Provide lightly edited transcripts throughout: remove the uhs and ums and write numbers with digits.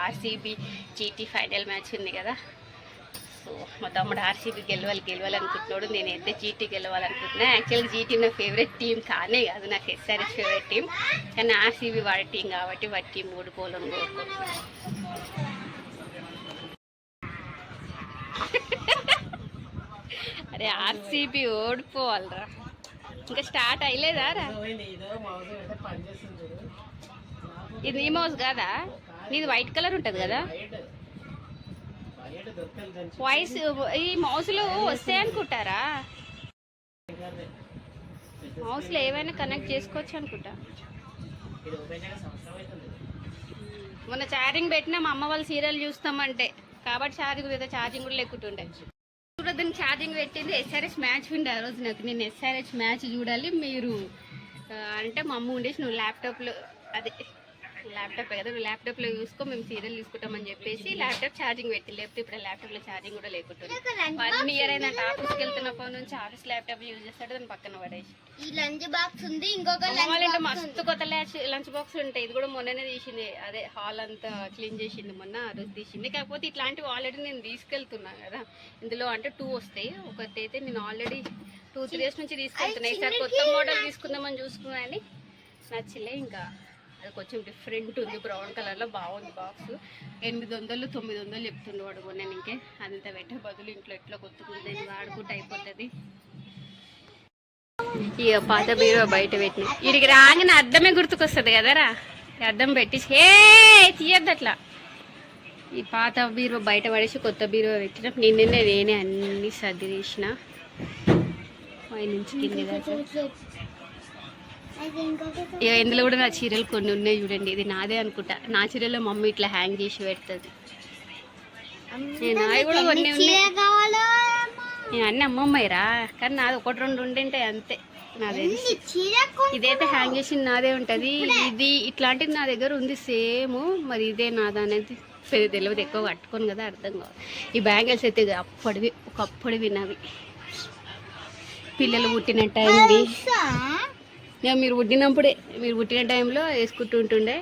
RCB GT final match ఉంది కదా. So మా తమ్ముడు ఆర్సీబీ గెలవాలనుకుంటున్నాడు, నేనైతే జీటీ గెలవాలనుకుంటున్నా. యాక్చువల్గా జీటీ నా ఫేవరెట్ టీం కానే కాదు, నాకు ఎస్ఆర్హెచ్ ఫేవరెట్ టీం. కానీ ఆర్సీబీ వాడి టీం కాబట్టి వాడి టీం ఓడిపోవాలని కోరుకుంటున్నాను. అరే ఆర్సీబీ ఓడిపోవాలరా, ఇంకా స్టార్ట్ అయ్యలేదా రా? ఇది నీ మౌస్ కాదా? నీది వైట్ కలర్ ఉంటుంది కదా. వాయిస్ ఈ మౌస్లో వస్తాయి అనుకుంటారా? మౌస్లో ఏవైనా కనెక్ట్ చేసుకోవచ్చు అనుకుంటా. మొన్న ఛార్జింగ్ పెట్టినా మా అమ్మ వాళ్ళు సీరియల్ చూస్తామంటే కాబట్టి ఛార్జింగ్ కూడా లేకుంటుండే. చూడద్దని ఛార్జింగ్ పెట్టింది. ఎస్ఆర్హెచ్ మ్యాచ్ ఉండే ఆ రోజు నాకు. నేను ఎస్ఆర్హెచ్ మ్యాచ్ చూడాలి మీరు అంటే మా అమ్మ ఉండేసి నువ్వు ల్యాప్టాప్లో అదే ల్యాప్టాపే కదా, నువ్వు ల్యాప్టాప్లో చూసుకో, మేము సీరియల్ చూసుకుంటామని చెప్పేసి ల్యాప్టాప్ ఛార్జింగ్ పెట్టి. లేకపోతే ఇప్పుడు ల్యాప్టాప్లో ఛార్జింగ్ కూడా లేకుంటుంది. 1 ఇయర్ అయినా ఆఫీస్కి వెళ్తున్నప్పటి నుంచి ఆఫీస్ ల్యాప్టాప్ యూజ్ చేస్తాడు, దాని పక్కన పడేసి. ఈ లంచ్ బాక్స్ ఉంది, ఇంకొక మస్తు కొత్త లంచ్ బాక్స్ ఉంటాయి. ఇది కూడా మొన్ననే తీసింది, అదే హాల్ అంతా క్లీన్ చేసింది మొన్న, ఆ రోజు తీసింది. కాకపోతే ఇట్లాంటివి ఆల్రెడీ నేను తీసుకెళ్తున్నాను కదా. ఇందులో అంటే 2 వస్తాయి. ఒకటి అయితే నేను ఆల్రెడీ 2-3 డేస్ నుంచి తీసుకెళ్తున్నాను. ఈసారి కొత్త మోడల్ తీసుకుందామని చూసుకున్నాను, నచ్చలే. ఇంకా అది కొంచెం డిఫరెంట్ ఉంది, బ్రౌన్ కలర్లో బాగుంది బాక్స్. 800-900 చెప్తుండేవాడు. నేను ఇంకే అంత పెట్టే బదులు ఇంట్లో ఎట్లా కొత్తుకుంటే వాడుకుంటే అయిపోతుంది. ఇక పాత బీరో బయట పెట్టిన వీడికి రాగానే అద్దమే గుర్తుకొస్తుంది కదరా. అద్దం పెట్టేసి తీయద్దు అట్లా. ఈ పాత బీరో బయట పడేసి కొత్త బీరో పెట్టిన. నేనే అన్ని సర్దిరేసిన పైనుంచి కింది దాకా. ఇక ఇందులో కూడా నా చీరలు కొన్ని ఉన్నాయి చూడండి. ఇది నాదే అనుకుంటా. నా చీరలో మమ్మీ ఇట్లా హ్యాంగ్ చేసి పెడుతుంది. నావి కూడా కొన్ని ఉన్నాయి. నేను అన్నీ అమ్మమ్మయ్యరా, కానీ నాది 1-2 ఉండింటే అంతే. నాదే ఇదైతే హ్యాంగ్ చేసి నాదే ఉంటుంది. ఇది ఇట్లాంటిది నా దగ్గర ఉంది సేమ్. మరి ఇదే నాదా అనేది పెద్ద తెలియదు, ఎక్కువ కట్టుకోను కదా, అర్థం కావాలి. ఈ బ్యాంగిల్స్ అయితే ఒకప్పుడు నావి. పిల్లలు పుట్టిన టైంది. మీరు పుట్టిన టైంలో వేసుకుంటూ ఉంటుండే.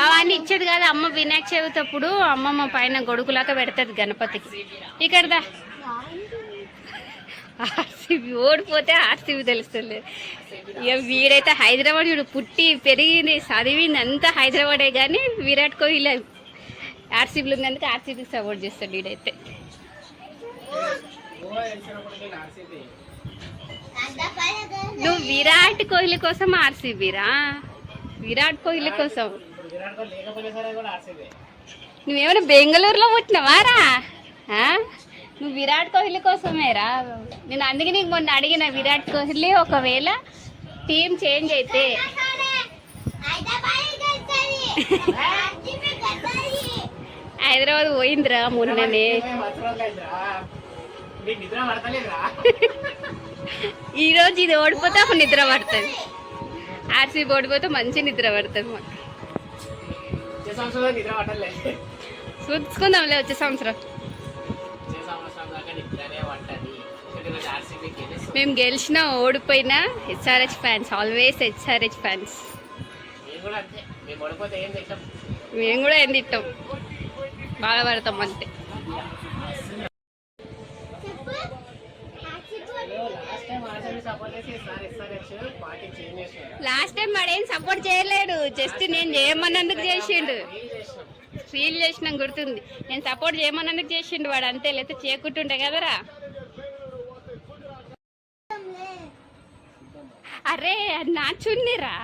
అవన్నీ ఇచ్చేది కాదు అమ్మ. వినాయక చవితి అప్పుడు అమ్మమ్మ పైన గొడుగులాగా పెడుతుంది గణపతికి. ఇక్కడదా ఆర్సీబీ ఓడిపోతే ఆర్సీబీ తెలుస్తుంది. ఇక వీడైతే హైదరాబాద్, వీడు పుట్టి పెరిగింది చదివింది అంతా హైదరాబాదే. కానీ విరాట్ కోహ్లీ ఆర్సీబీలో ఉన్నందుకు ఆర్సీబీకి సపోర్ట్ చేస్తాడు వీడైతే. నువ్వు విరాట్ కోహ్లీ కోసం ఆర్సీబీరా? విరాట్ కోహ్లీ కోసం నువ్వేమైనా బెంగళూరులో పుట్టినవారా? నువ్వు విరాట్ కోహ్లీ కోసమేరా? నేను అందుకే నీకు మొన్న అడిగిన, విరాట్ కోహ్లీ ఒకవేళ టీం చేంజ్ అయితే హైదరాబాద్ పోయిందిరా మొన్ననే. ఈరోజు ఇది ఓడిపోతే అప్పుడు నిద్ర పడుతుంది. ఆర్సీబీ ఓడిపోతే మంచి నిద్ర పడుతుంది మాకు. చూసుకుందాంలే వచ్చే సంవత్సరం. మేము గెలిచినా ఓడిపోయినా SRH fans, always SRH fans. మేము కూడా ఏం తిట్టాం, బాధపడతాం అంతే. లాస్ట్ టైం వాడేం సపోర్ట్ చేయలేడు, జస్ట్ నేను చేయమన్నందుకు చేసిండు. ఫీల్ చేసినా గుర్తుంది, నేను సపోర్ట్ చేయమన్నందుకు చేసిండు వాడు అంతే. లేకపోతే చేయకుంటుండే కదరా. అరే నా చున్నీరా,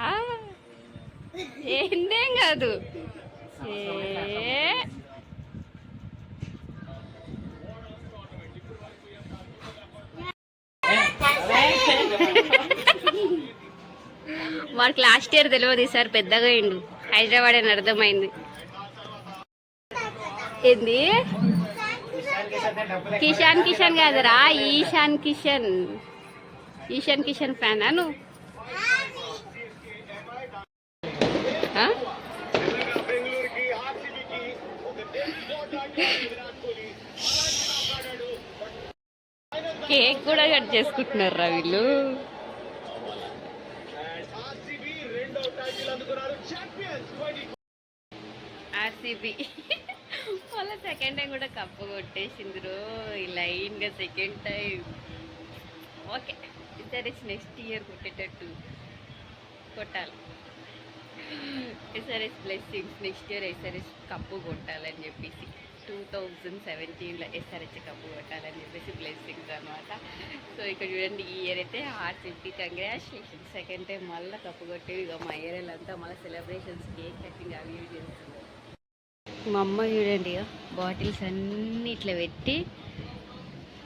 ఏందేం కాదు. వాడికి లాస్ట్ ఇయర్ తెలియదు, ఈసారి పెద్దగా అయిండు. హైదరాబాద్ అని అర్థమైంది. ఏంది కిషన్ కాదురా, ఈశాన్ కిషన్ ఫ్యానా నువ్వు? కేక్ కూడా కట్ చేసుకుంటున్నారా వీళ్ళు? ఆర్సీబీ వాళ్ళ సెకండ్ టైం కూడా కప్పు కొట్టేసింది రో లైన్గా second time. Okay SRH next year కొట్టేటట్టు కొట్టాలి. SRH blessings next year SRH cup కొట్టాలని చెప్పేసి 2017లో ఎస్ఆర్హెచ్ కప్పు కొట్టాలని చెప్పేసి బ్లెస్సింగ్స్ అనమాట. సో ఇక్కడ చూడండి ఈ ఇయర్ అయితే ఆర్సీబీ కంగ్రాచులేషన్స్ సెకండ్ టైం మళ్ళీ కప్పు కొట్టేవి. ఇక మా ఏరియాలంతా మళ్ళీ సెలబ్రేషన్స్ కేక్ కటింగ్ అవి ఇవి చేస్తున్నారు. మా అమ్మ చూడండి బాటిల్స్ అన్నీ ఇట్లా పెట్టి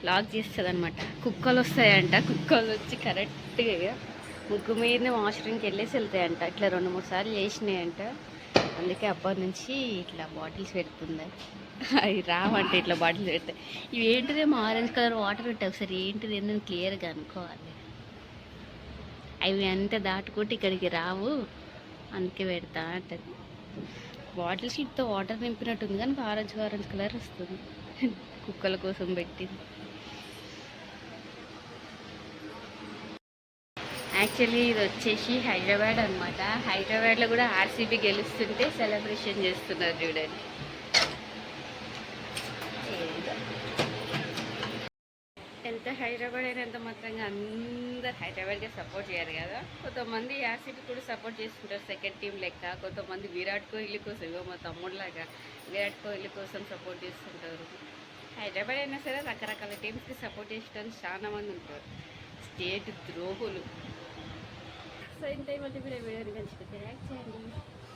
లాక్ చేస్తుంది అనమాట. కుక్కలు వస్తాయంట, కుక్కలు వచ్చి కరెక్ట్గా ముగ్గు మీదనే వాష్రూమ్కి వెళ్ళేసి వెళ్తాయంట. ఇట్లా 2-3 సార్లు చేసినాయంట. అందుకే అప్పటి నుంచి ఇట్లా బాటిల్స్ పెడుతుంది. అవి రావంటే ఇట్లా బాటిల్స్ పెడతాయి. ఇవి ఏంటిదేమో ఆరెంజ్ కలర్ వాటర్ పెట్టావు ఒకసారి ఏంటిది ఏంటని క్లియర్గా అనుకోవాలి. అవి అంతా దాటుకుంటే ఇక్కడికి రావు, అందుకే పెడతా అంటది. బాటిల్స్తో వాటర్ నింపినట్టుంది కానీ ఆరెంజ్ కలర్ వస్తుంది. కుక్కల కోసం పెట్టింది. యాక్చువల్లీ ఇది వచ్చేసి హైదరాబాద్ అనమాట. హైదరాబాద్లో కూడా ఆర్సీబీ గెలుస్తుంటే సెలబ్రేషన్ చేస్తున్నారు చూడండి. ఎంత హైదరాబాద్ అయినంత మాత్రంగా అందరు హైదరాబాద్గా సపోర్ట్ చేయరు కదా. కొంతమంది ఆర్సీబీ కూడా సపోర్ట్ చేస్తుంటారు సెకండ్ టీం లెక్క. కొంతమంది విరాట్ కోహ్లీ కోసం, ఇగో మా తమ్ముడులాగా విరాట్ కోహ్లీ కోసం సపోర్ట్ చేస్తుంటారు. హైదరాబాద్ అయినా సరే రకరకాల టీమ్స్కి సపోర్ట్ చేసేటానికి చాలా మంది ఉంటారు, స్టేట్ ద్రోహులు. సో ఇంత మళ్ళీ వీడియోని కలిసి లైక్ చేయండి.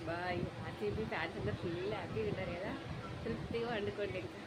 బాయ్. ఆర్సీబీ ఫ్యాన్స్ అందరూ ఫుల్ హ్యాపీగా ఉంటారు కదా, తృప్తిగా వండుకోండి ఇంకా.